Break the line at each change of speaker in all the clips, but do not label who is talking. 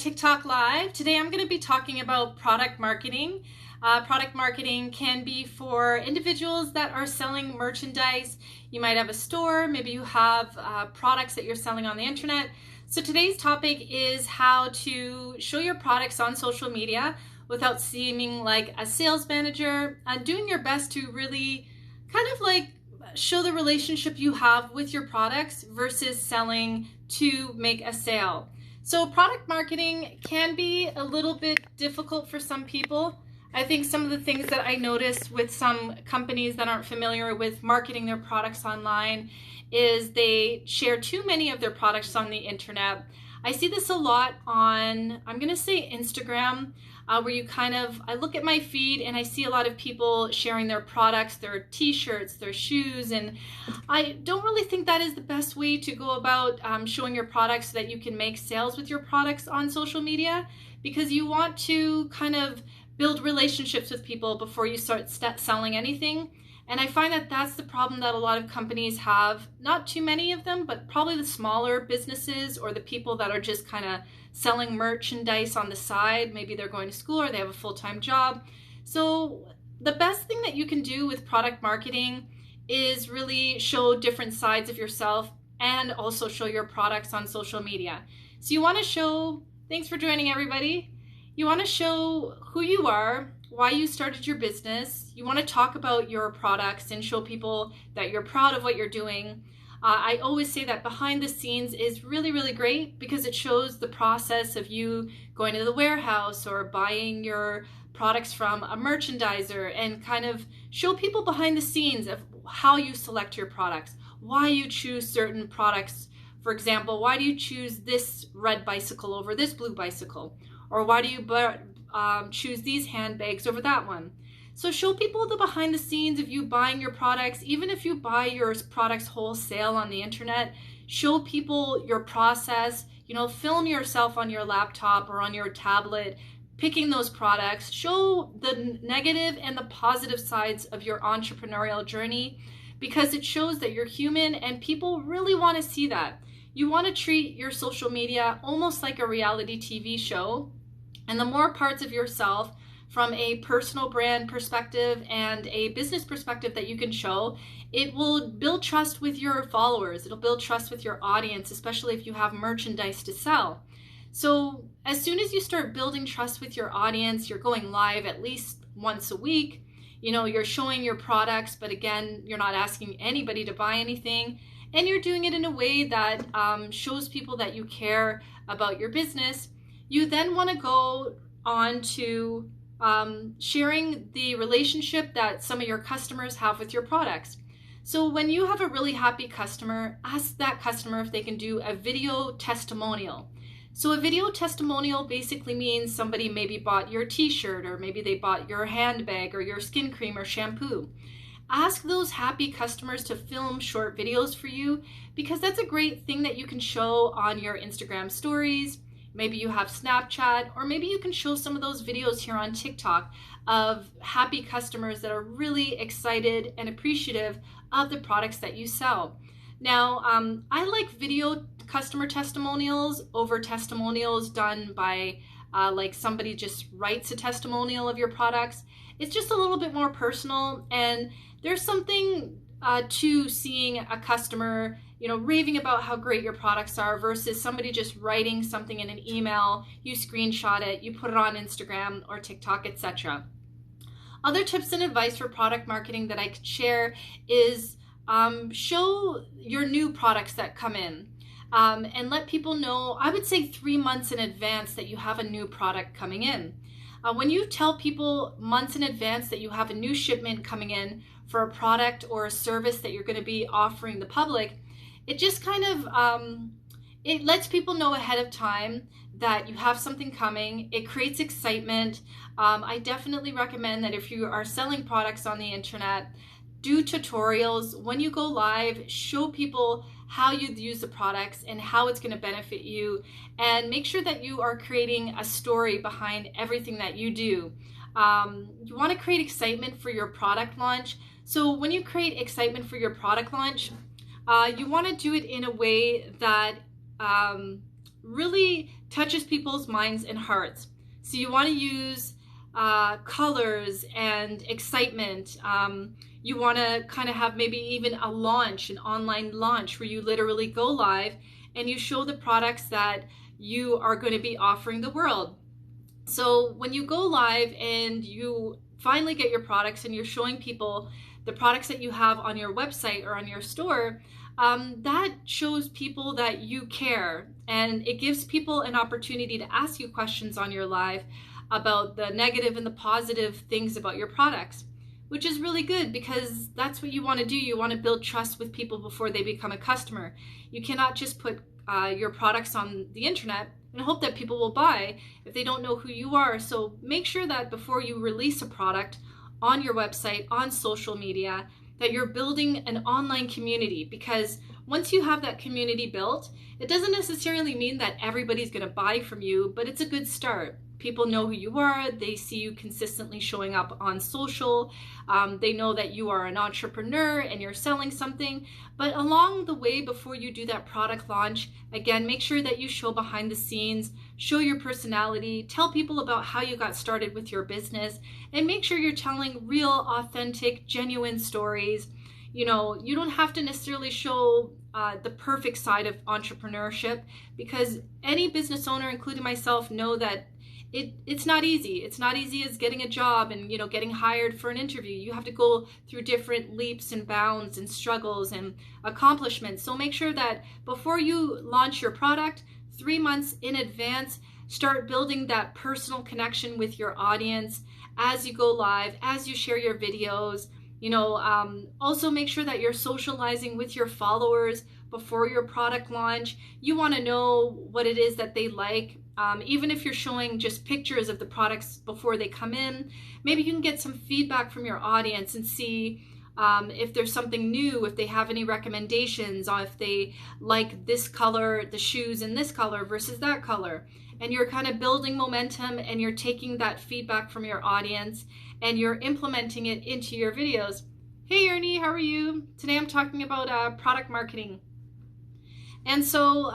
TikTok Live. Today I'm going to be talking about product marketing. Product marketing can be for individuals that are selling merchandise. You might have a store, maybe you have products that you're selling on the internet. So today's topic is how to show your products on social media without seeming like a sales manager and doing your best to really kind of like show the relationship you have with your products versus selling to make a sale. So product marketing can be a little bit difficult for some people. I think some of the things that I noticed with some companies that aren't familiar with marketing their products online is they share too many of their products on the internet. I see this a lot on, I'm going to say Instagram, where you I look at my feed and I see a lot of people sharing their products, their t-shirts, their shoes, and I don't really think that is the best way to go about showing your products so that you can make sales with your products on social media, because you want to kind of build relationships with people before you start selling anything. And I find that that's the problem that a lot of companies have. Not too many of them, but probably the smaller businesses or the people that are just kind of selling merchandise on the side. Maybe they're going to school or they have a full-time job. So the best thing that you can do with product marketing is really show different sides of yourself and also show your products on social media. So you want to show, thanks for joining everybody. You want to show who you are, why you started your business. You want to talk about your products and show people that you're proud of what you're doing. I always say that behind the scenes is really, really great because it shows the process of you going to the warehouse or buying your products from a merchandiser, and kind of show people behind the scenes of how you select your products, why you choose certain products. For example, why do you choose this red bicycle over this blue bicycle? Or why do you choose these handbags over that one? So show people the behind the scenes of you buying your products. Even if you buy your products wholesale on the internet, show people your process. You know, film yourself on your laptop or on your tablet picking those products. Show the negative and the positive sides of your entrepreneurial journey, because it shows that you're human and people really want to see that. You want to treat your social media almost like a reality TV show. And the more parts of yourself from a personal brand perspective and a business perspective that you can show, it will build trust with your followers. It'll build trust with your audience, especially if you have merchandise to sell. So as soon as you start building trust with your audience, you're going live at least once a week. You know, you're showing your products, but again, you're not asking anybody to buy anything. And you're doing it in a way that shows people that you care about your business. You then want to go on to sharing the relationship that some of your customers have with your products. So when you have a really happy customer, ask that customer if they can do a video testimonial. So a video testimonial basically means somebody maybe bought your t-shirt, or maybe they bought your handbag or your skin cream or shampoo. Ask those happy customers to film short videos for you, because that's a great thing that you can show on your Instagram stories. Maybe you have Snapchat, or maybe you can show some of those videos here on TikTok of happy customers that are really excited and appreciative of the products that you sell. Now, I like video customer testimonials over testimonials done by like somebody just writes a testimonial of your products. It's just a little bit more personal, and there's something to seeing a customer, you know, raving about how great your products are versus somebody just writing something in an email. You screenshot it, you put it on Instagram or TikTok, etc. Other tips and advice for product marketing that I could share is show your new products that come in and let people know, I would say 3 months in advance, that you have a new product coming in. When you tell people months in advance that you have a new shipment coming in for a product or a service that you're going to be offering the public, it just kind of, it lets people know ahead of time that you have something coming. It creates excitement. I definitely recommend that if you are selling products on the internet, do tutorials. When you go live, show people how you use the products and how it's going to benefit you, and make sure that you are creating a story behind everything that you do. You want to create excitement for your product launch. So when you create excitement for your product launch, you want to do it in a way that really touches people's minds and hearts. So you want to use colors and excitement. You want to kind of have maybe even a launch, an online launch, where you literally go live and you show the products that you are going to be offering the world. So when you go live and you finally get your products and you're showing people the products that you have on your website or on your store, that shows people that you care, and it gives people an opportunity to ask you questions on your live about the negative and the positive things about your products, which is really good because that's what you want to do. You want to build trust with people before they become a customer. You cannot just put your products on the internet and hope that people will buy if they don't know who you are. So make sure that before you release a product on your website, on social media, that you're building an online community, because once you have that community built, it doesn't necessarily mean that everybody's going to buy from you, but it's a good start. People know who you are. They see you consistently showing up on social. They know that you are an entrepreneur and you're selling something. But along the way, before you do that product launch, again, make sure that you show behind the scenes, show your personality, tell people about how you got started with your business, and make sure you're telling real, authentic, genuine stories. You know, you don't have to necessarily show the perfect side of entrepreneurship, because any business owner, including myself, know that it's not easy. It's not easy as getting a job and, you know, getting hired for an interview. You have to go through different leaps and bounds and struggles and accomplishments. So make sure that before you launch your product, 3 months in advance, start building that personal connection with your audience as you go live, as you share your videos. You know, also make sure that you're socializing with your followers before your product launch. You want to know what it is that they like. Even if you're showing just pictures of the products before they come in, maybe you can get some feedback from your audience and see if there's something new, if they have any recommendations, or if they like this color, the shoes in this color versus that color. And you're kind of building momentum, and you're taking that feedback from your audience and you're implementing it into your videos. Hey Ernie, how are you? Today I'm talking about product marketing. And so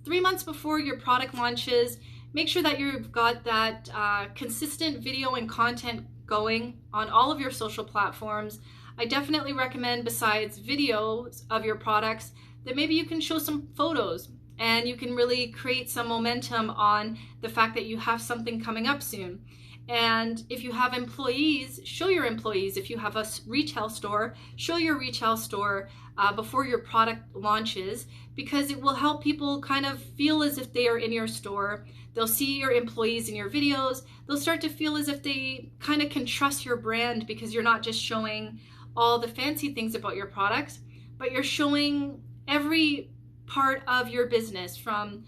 3 months before your product launches, make sure that you've got that consistent video and content going on all of your social platforms. I definitely recommend, besides videos of your products, that maybe you can show some photos, and you can really create some momentum on the fact that you have something coming up soon. And if you have employees, show your employees. If you have a retail store, show your retail store before your product launches, because it will help people kind of feel as if they are in your store. They'll see your employees in your videos. They'll start to feel as if they kind of can trust your brand, because you're not just showing all the fancy things about your products, but you're showing every part of your business, from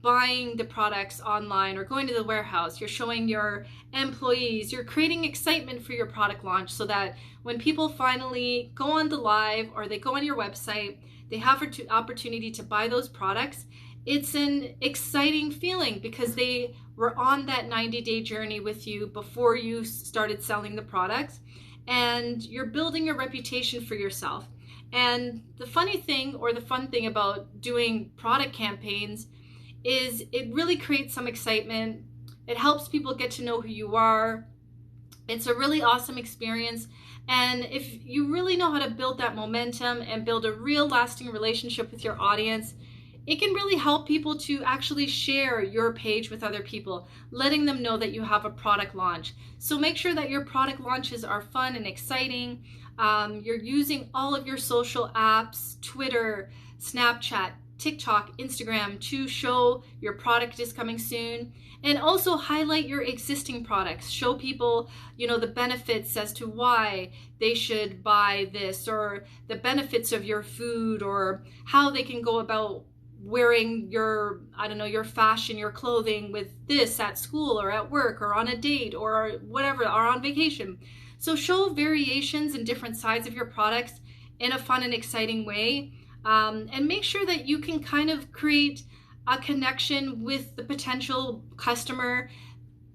buying the products online or going to the warehouse. You're showing your employees. You're creating excitement for your product launch, so that when people finally go on the live or they go on your website, they have an opportunity to buy those products. It's an exciting feeling, because they were on that 90-day journey with you before you started selling the products, and you're building a reputation for yourself. And the funny thing, or the fun thing about doing product campaigns, is it really creates some excitement. It helps people get to know who you are. It's a really awesome experience. And if you really know how to build that momentum and build a real lasting relationship with your audience, it can really help people to actually share your page with other people, letting them know that you have a product launch. So make sure that your product launches are fun and exciting. You're using all of your social apps, Twitter, Snapchat, TikTok, Instagram, to show your product is coming soon. And also highlight your existing products. Show people, you know, the benefits as to why they should buy this, or the benefits of your food, or how they can go about wearing your, I don't know, your fashion, your clothing with this at school or at work or on a date or whatever, or on vacation. So show variations and different sides of your products in a fun and exciting way. And make sure that you can kind of create a connection with the potential customer,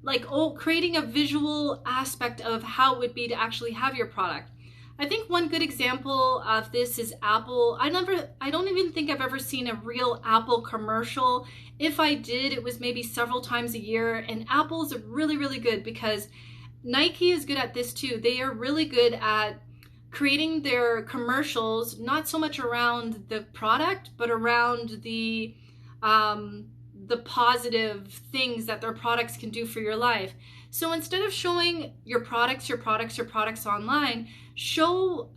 like creating a visual aspect of how it would be to actually have your product. I think one good example of this is Apple. I don't even think I've ever seen a real Apple commercial. If I did, it was maybe several times a year, and Apple's really, really good because Nike is good at this too. They are really good at creating their commercials, not so much around the product, but around the positive things that their products can do for your life. So instead of showing your products online, show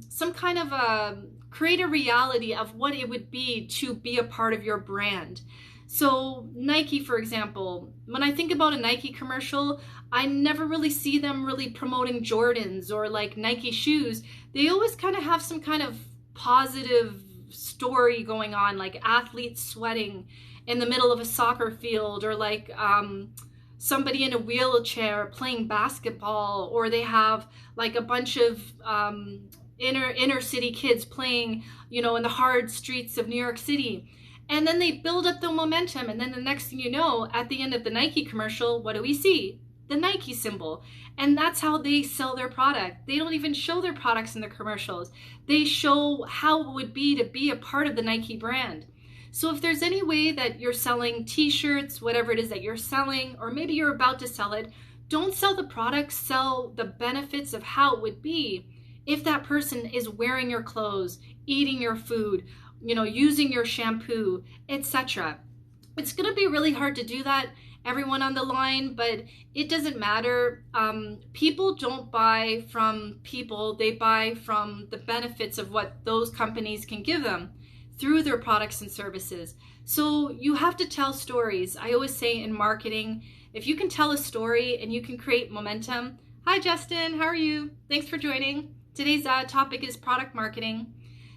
some kind of create a reality of what it would be to be a part of your brand. So Nike, for example, when I think about a Nike commercial, I never really see them really promoting Jordans or like Nike shoes. They always kind of have some kind of positive story going on, like athletes sweating in the middle of a soccer field, or like somebody in a wheelchair playing basketball, or they have like a bunch of inner city kids playing, you know, in the hard streets of New York City. And then they build up the momentum, and then the next thing you know, at the end of the Nike commercial, what do we see? The Nike symbol. And that's how they sell their product. They don't even show their products in the commercials. They show how it would be to be a part of the Nike brand. So if there's any way that you're selling t-shirts, whatever it is that you're selling, or maybe you're about to sell it, don't sell the product, sell the benefits of how it would be if that person is wearing your clothes, eating your food, you know, using your shampoo, etc. It's going to be really hard to do that, everyone on the line, but it doesn't matter. People don't buy from people, they buy from the benefits of what those companies can give them through their products and services. So you have to tell stories. I always say in marketing, if you can tell a story and you can create momentum. Hi Justin, how are you? Thanks for joining. Today's topic is product marketing.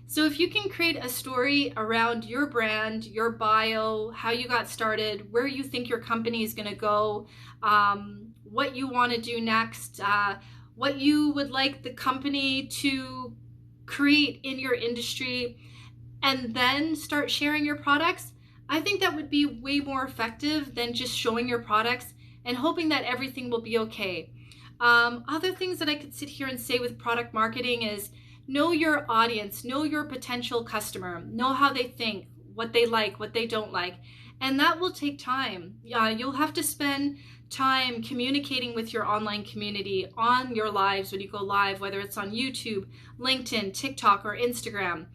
So if you can create a story around your brand, your bio, how you got started, where you think your company is going to go, what you want to do next, what you would like the company to create in your industry, and then start sharing your products, I think that would be way more effective than just showing your products and hoping that everything will be okay. Other things that I could sit here and say with product marketing is know your audience, know your potential customer, know how they think, what they like, what they don't like, and that will take time. You'll have to spend time communicating with your online community on your lives when you go live, whether it's on YouTube, LinkedIn, TikTok, or Instagram.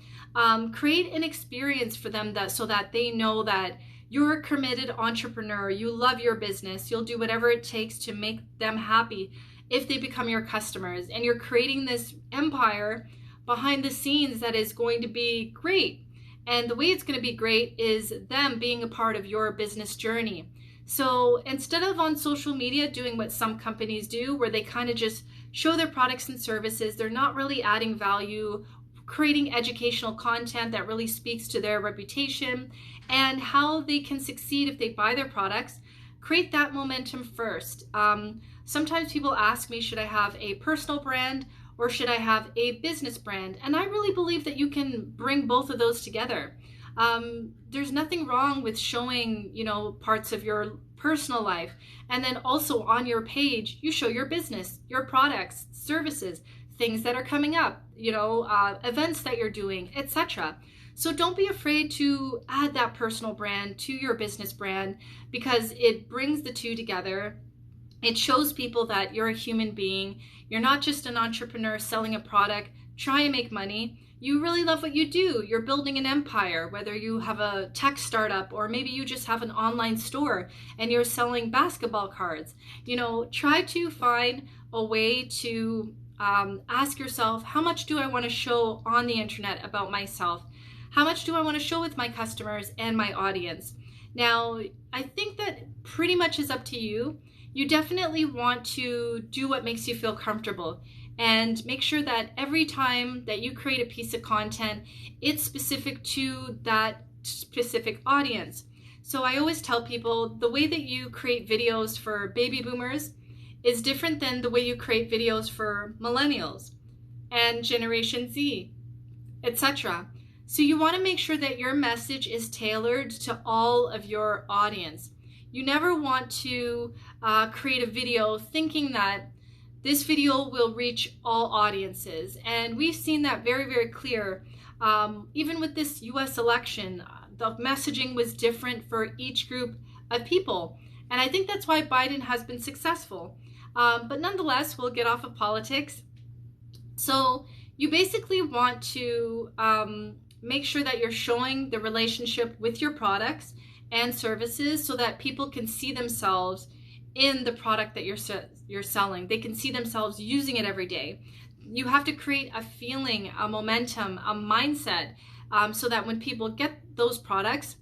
Create an experience for them so that they know that you're a committed entrepreneur, you love your business, you'll do whatever it takes to make them happy if they become your customers, and you're creating this empire behind the scenes that is going to be great. And the way it's going to be great is them being a part of your business journey. So instead of on social media doing what some companies do, where they kind of just show their products and services, they're not really adding value, creating educational content that really speaks to their reputation and how they can succeed if they buy their products. Create that momentum first. Sometimes people ask me, should I have a personal brand or should I have a business brand? And I really believe that you can bring both of those together. There's nothing wrong with showing, you know, parts of your personal life, and then also on your page you show your business, your products, services, things that are coming up, you know, events that you're doing, etc. So don't be afraid to add that personal brand to your business brand, because it brings the two together. It shows people that you're a human being. You're not just an entrepreneur selling a product, trying to make money. You really love what you do. You're building an empire, whether you have a tech startup or maybe you just have an online store and you're selling basketball cards. You know, try to find a way to ask yourself, how much do I want to show on the internet about myself? How much do I want to show with my customers and my audience? Now, I think that pretty much is up to you. You definitely want to do what makes you feel comfortable, and make sure that every time that you create a piece of content, it's specific to that specific audience. So I always tell people the way that you create videos for baby boomers is different than the way you create videos for millennials and Generation Z, etc. So you want to make sure that your message is tailored to all of your audience. You never want to create a video thinking that this video will reach all audiences. And we've seen that very, very clear. Even with this US election, the messaging was different for each group of people. And I think that's why Biden has been successful. But nonetheless, we'll get off of politics. So you basically want to make sure that you're showing the relationship with your products and services so that people can see themselves in the product that you're selling. They can see themselves using it every day. You have to create a feeling, a momentum, a mindset, so that when people get those products,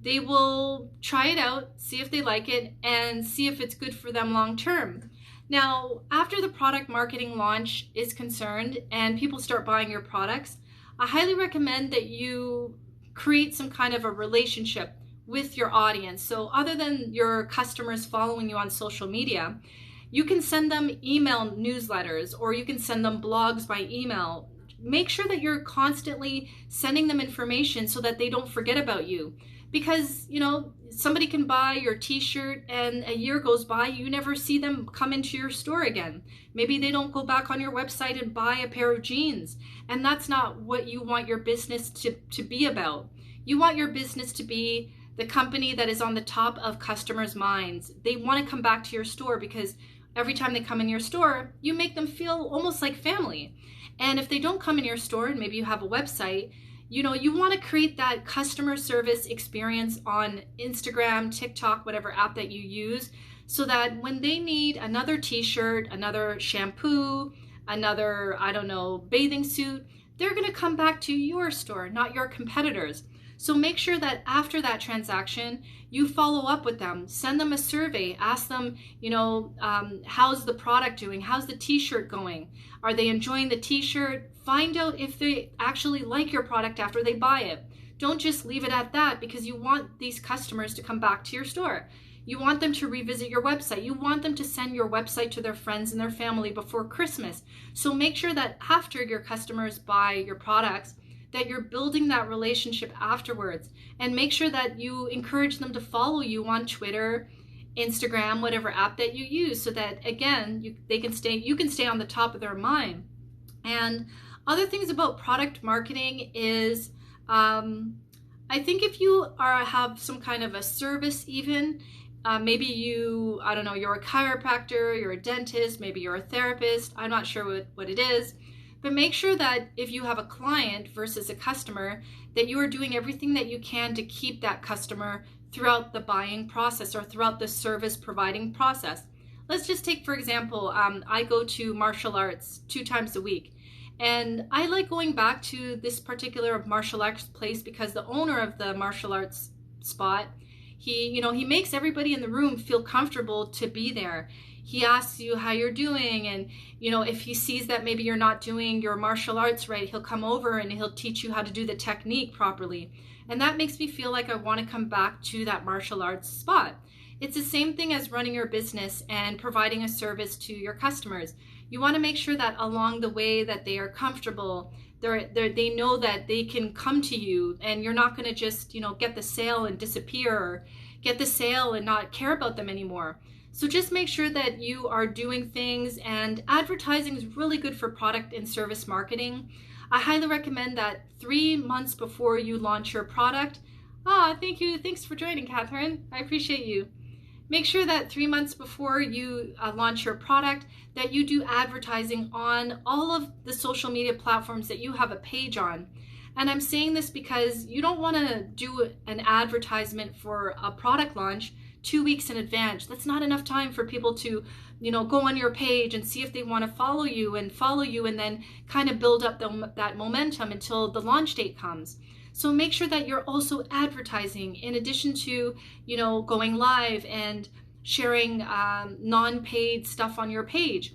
they will try it out, see if they like it, and see if it's good for them long term. Now, after the product marketing launch is concerned and people start buying your products, I highly recommend that you create some kind of a relationship with your audience. So other than your customers following you on social media, you can send them email newsletters, or you can send them blogs by email. Make sure that you're constantly sending them information so that they don't forget about you. Because, you know, somebody can buy your t-shirt and a year goes by, you never see them come into your store again. Maybe they don't go back on your website and buy a pair of jeans. And that's not what you want your business to be about. You want your business to be the company that is on the top of customers' minds. They want to come back to your store because every time they come in your store, you make them feel almost like family. And if they don't come in your store, and maybe you have a website, you know, you want to create that customer service experience on Instagram, TikTok, whatever app that you use, so that when they need another t-shirt, another shampoo, another, I don't know, bathing suit, they're going to come back to your store, not your competitors. So make sure that after that transaction, you follow up with them, send them a survey, ask them, you know, how's the product doing? How's the t-shirt going? Are they enjoying the t-shirt? Find out if they actually like your product after they buy it. Don't just leave it at that, because you want these customers to come back to your store. You want them to revisit your website. You want them to send your website to their friends and their family before Christmas. So make sure that after your customers buy your products, that you're building that relationship afterwards, and make sure that you encourage them to follow you on Twitter, Instagram, whatever app that you use, so that again, you can stay on the top of their mind. And other things about product marketing is, I think if you have some kind of a service, even maybe I don't know, you're a chiropractor, you're a dentist, maybe you're a therapist, I'm not sure what it is. But make sure that if you have a client versus a customer, that you are doing everything that you can to keep that customer throughout the buying process or throughout the service providing process. Let's just take, for example, I go to martial arts 2 times a week. And I like going back to this particular martial arts place because the owner of the martial arts spot, he makes everybody in the room feel comfortable to be there. He asks you how you're doing, and if he sees that maybe you're not doing your martial arts right, he'll come over and he'll teach you how to do the technique properly. And that makes me feel like I want to come back to that martial arts spot. It's the same thing as running your business and providing a service to your customers. You want to make sure that along the way that they are comfortable, they know that they can come to you, and you're not going to just get the sale and disappear, or get the sale and not care about them anymore. So just make sure that you are doing things, and advertising is really good for product and service marketing. I highly recommend that 3 months before you launch your product. Thank you. Thanks for joining, Catherine. I appreciate you. Make sure that 3 months before you launch your product, that you do advertising on all of the social media platforms that you have a page on. And I'm saying this because you don't want to do an advertisement for a product launch 2 weeks in advance. That's not enough time for people to, go on your page and see if they want to follow you, and then kind of build up that momentum until the launch date comes. So make sure that you're also advertising in addition to, going live and sharing non-paid stuff on your page.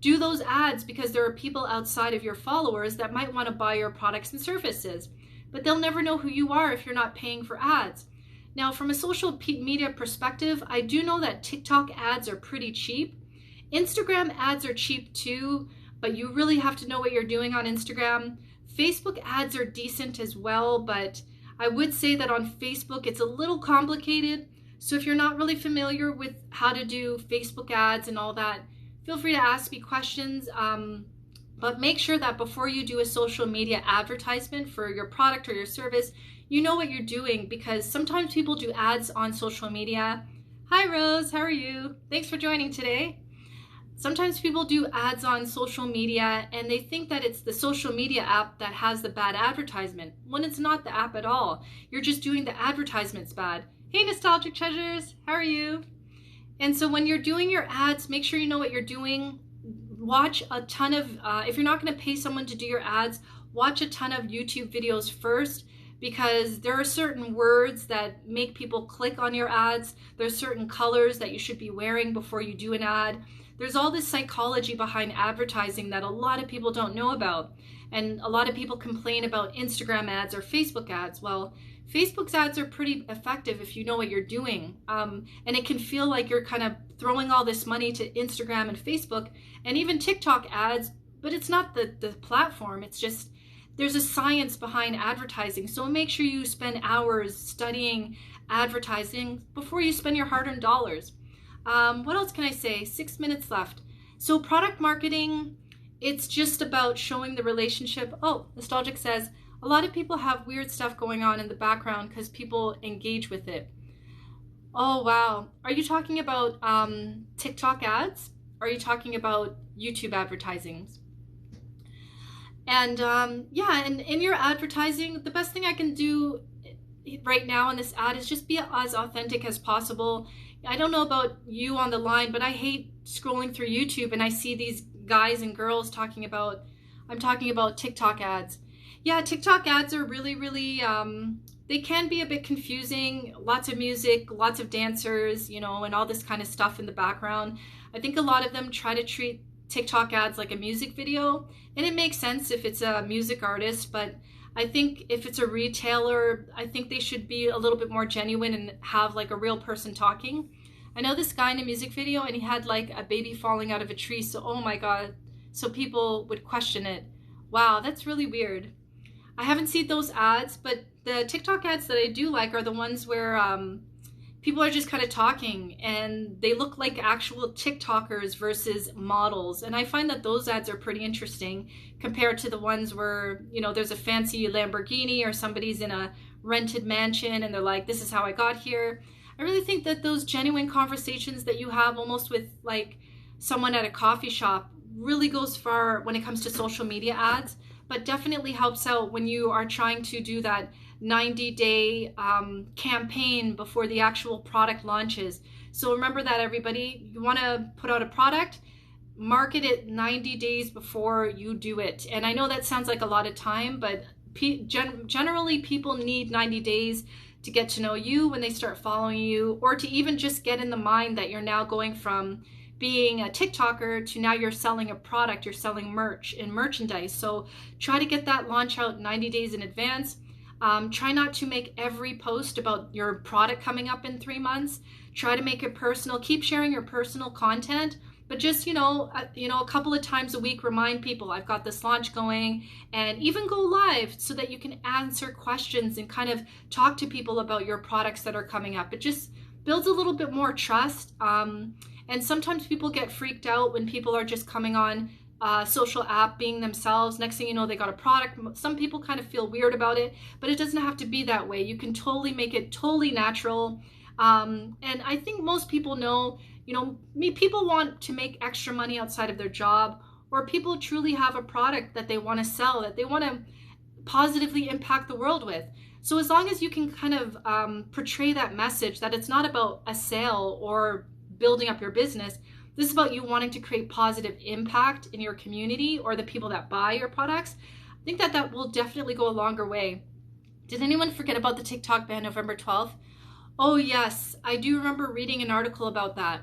Do those ads, because there are people outside of your followers that might want to buy your products and services, but they'll never know who you are if you're not paying for ads. Now, from a social media perspective, I do know that TikTok ads are pretty cheap. Instagram ads are cheap too, but you really have to know what you're doing on Instagram. Facebook ads are decent as well, but I would say that on Facebook it's a little complicated. So if you're not really familiar with how to do Facebook ads and all that, feel free to ask me questions. But make sure that before you do a social media advertisement for your product or your service, you know what you're doing, because sometimes people do ads on social media. Hi Rose, how are you? Thanks for joining today. Sometimes people do ads on social media and they think that it's the social media app that has the bad advertisement, when it's not the app at all. You're just doing the advertisements bad. Hey Nostalgic Treasures, how are you? And so when you're doing your ads, make sure you know what you're doing. Watch a ton of, if you're not going to pay someone to do your ads, watch a ton of YouTube videos first, because there are certain words that make people click on your ads. There's certain colors that you should be wearing before you do an ad. There's all this psychology behind advertising that a lot of people don't know about. And a lot of people complain about Instagram ads or Facebook ads. Well, Facebook's ads are pretty effective if you know what you're doing. And it can feel like you're kind of throwing all this money to Instagram and Facebook and even TikTok ads, but it's not the platform. It's just, there's a science behind advertising. So make sure you spend hours studying advertising before you spend your hard-earned dollars. What else can I say? 6 minutes left. So product marketing, it's just about showing the relationship. Oh, Nostalgic says, a lot of people have weird stuff going on in the background because people engage with it. Oh, wow. Are you talking about TikTok ads? Or are you talking about YouTube advertising? And yeah, and in your advertising, the best thing I can do right now in this ad is just be as authentic as possible. I don't know about you on the line, but I hate scrolling through YouTube and I see these guys and girls talking about, I'm talking about TikTok ads. Yeah, TikTok ads are really, they can be a bit confusing. Lots of music, lots of dancers, you know, and all this kind of stuff in the background. I think a lot of them try to treat TikTok ads like a music video, and it makes sense if it's a music artist, but I think if it's a retailer, I think they should be a little bit more genuine and have like a real person talking. I know this guy in a music video and he had like a baby falling out of a tree, so oh my god, so people would question it. Wow, that's really weird. I haven't seen those ads, but the TikTok ads that I do like are the ones where people are just kind of talking and they look like actual TikTokers versus models. And I find that those ads are pretty interesting compared to the ones where, you know, there's a fancy Lamborghini or somebody's in a rented mansion and they're like, this is how I got here. I really think that those genuine conversations that you have almost with like someone at a coffee shop really goes far when it comes to social media ads, but definitely helps out when you are trying to do that 90-day campaign before the actual product launches. So remember that, everybody. You want to put out a product, market it 90 days before you do it. And I know that sounds like a lot of time, but generally people need 90 days to get to know you when they start following you, or to even just get in the mind that you're now going from being a TikToker to now you're selling a product, you're selling merch and merchandise. So try to get that launch out 90 days in advance. Try not to make every post about your product coming up in 3 months. Try to make it personal. Keep sharing your personal content, but just, you know, a couple of times a week, remind people I've got this launch going, and even go live so that you can answer questions and kind of talk to people about your products that are coming up. It just builds a little bit more trust. And sometimes people get freaked out when people are just coming on social app being themselves. Next thing you know, they got a product. Some people kind of feel weird about it, but it doesn't have to be that way. You can totally make it totally natural. And I think most people know, you know, people want to make extra money outside of their job, or people truly have a product that they want to sell, that they want to positively impact the world with. So as long as you can kind of portray that message that it's not about a sale or building up your business, this is about you wanting to create positive impact in your community or the people that buy your products, I think that that will definitely go a longer way. Did anyone forget about the TikTok ban November 12th? Oh yes, I do remember reading an article about that.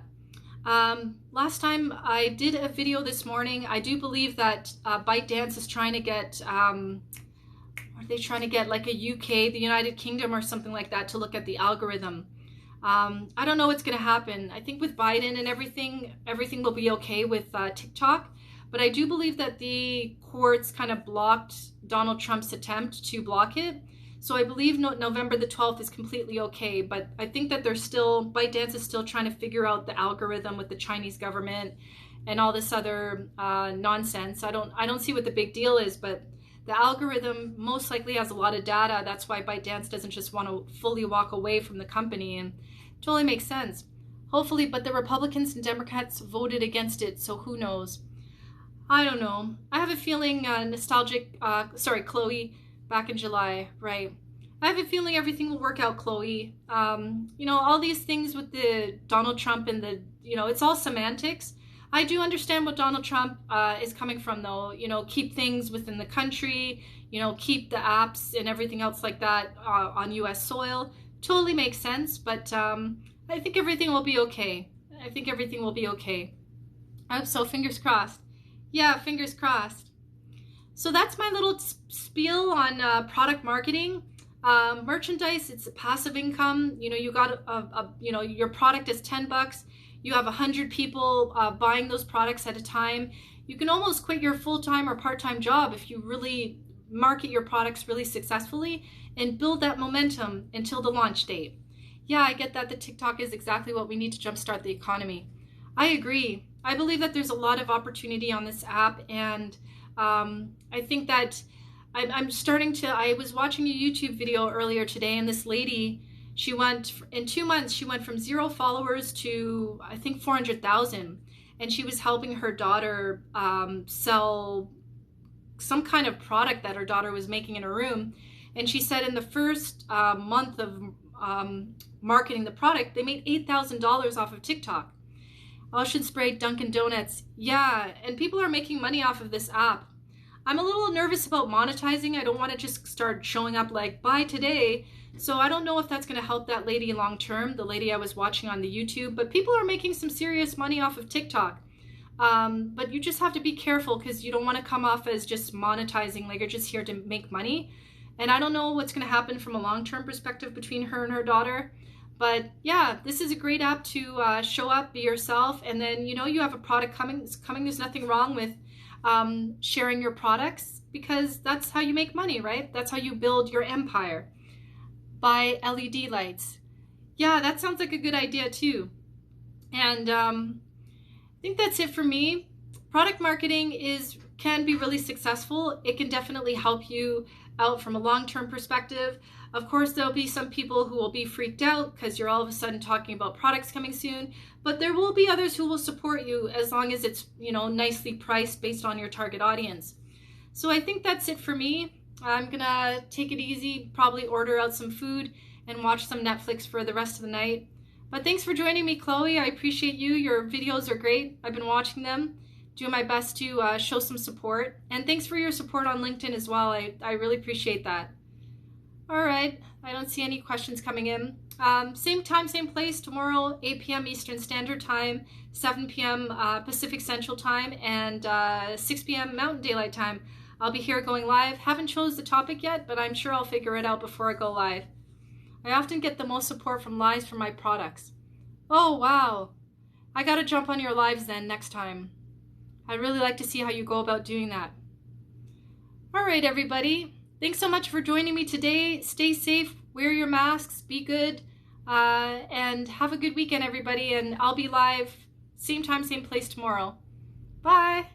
Last time I did a video this morning, I do believe that ByteDance is trying to get, are they trying to get like a UK, the United Kingdom or something like that to look at the algorithm. I don't know what's going to happen. I think with Biden and everything will be okay with TikTok. But I do believe that the courts kind of blocked Donald Trump's attempt to block it. So I believe November the 12th is completely okay, but I think that ByteDance is still trying to figure out the algorithm with the Chinese government and all this other nonsense. I don't see what the big deal is, but the algorithm most likely has a lot of data. That's why ByteDance doesn't just want to fully walk away from the company, and it totally makes sense. Hopefully, but the Republicans and Democrats voted against it, so who knows? I don't know. I have a feeling Chloe, back in July, right? I have a feeling everything will work out, Chloe. All these things with the Donald Trump and it's all semantics. I do understand what Donald Trump is coming from, though. Keep things within the country, keep the apps and everything else like that on U.S. soil. Totally makes sense, but I think everything will be okay. I think everything will be okay. I hope so. Fingers crossed. Yeah, fingers crossed. So that's my little spiel on product marketing. Merchandise, it's a passive income. You got your product is $10. You have 100 people buying those products at a time. You can almost quit your full-time or part-time job if you really market your products really successfully and build that momentum until the launch date. Yeah, I get that the TikTok is exactly what we need to jumpstart the economy. I agree. I believe that there's a lot of opportunity on this app, and I think that I was watching a YouTube video earlier today, and this lady, in 2 months, she went from 0 followers to, I think, 400,000, and she was helping her daughter sell some kind of product that her daughter was making in her room. And she said in the first month of marketing the product, they made $8,000 off of TikTok. Ocean Spray, Dunkin' Donuts. Yeah, and people are making money off of this app. I'm a little nervous about monetizing. I don't want to just start showing up like, buy today. So I don't know if that's going to help that lady long term, the lady I was watching on the YouTube. But people are making some serious money off of TikTok. But you just have to be careful because you don't want to come off as just monetizing, like you're just here to make money. And I don't know what's going to happen from a long-term perspective between her and her daughter. But yeah, this is a great app to show up, be yourself, and then you have a product coming. There's nothing wrong with sharing your products, because that's how you make money, right? That's how you build your empire. Buy LED lights. Yeah, that sounds like a good idea too. And I think that's it for me. Product marketing can be really successful. It can definitely help you out from a long-term perspective. Of course, there'll be some people who will be freaked out because you're all of a sudden talking about products coming soon, but there will be others who will support you as long as it's, nicely priced based on your target audience. So I think that's it for me. I'm gonna take it easy, probably order out some food and watch some Netflix for the rest of the night. But thanks for joining me, Chloe. I appreciate you. Your videos are great. I've been watching them, doing my best to show some support. And thanks for your support on LinkedIn as well. I really appreciate that. All right, I don't see any questions coming in. Same time, same place, tomorrow, 8 p.m. Eastern Standard Time, 7 p.m. Pacific Central Time, and 6 p.m. Mountain Daylight Time. I'll be here going live. Haven't chose the topic yet, but I'm sure I'll figure it out before I go live. I often get the most support from lives for my products. Oh, wow. I gotta jump on your lives then next time. I'd really like to see how you go about doing that. All right, everybody. Thanks so much for joining me today. Stay safe, wear your masks, be good, and have a good weekend, everybody. And I'll be live same time, same place tomorrow. Bye.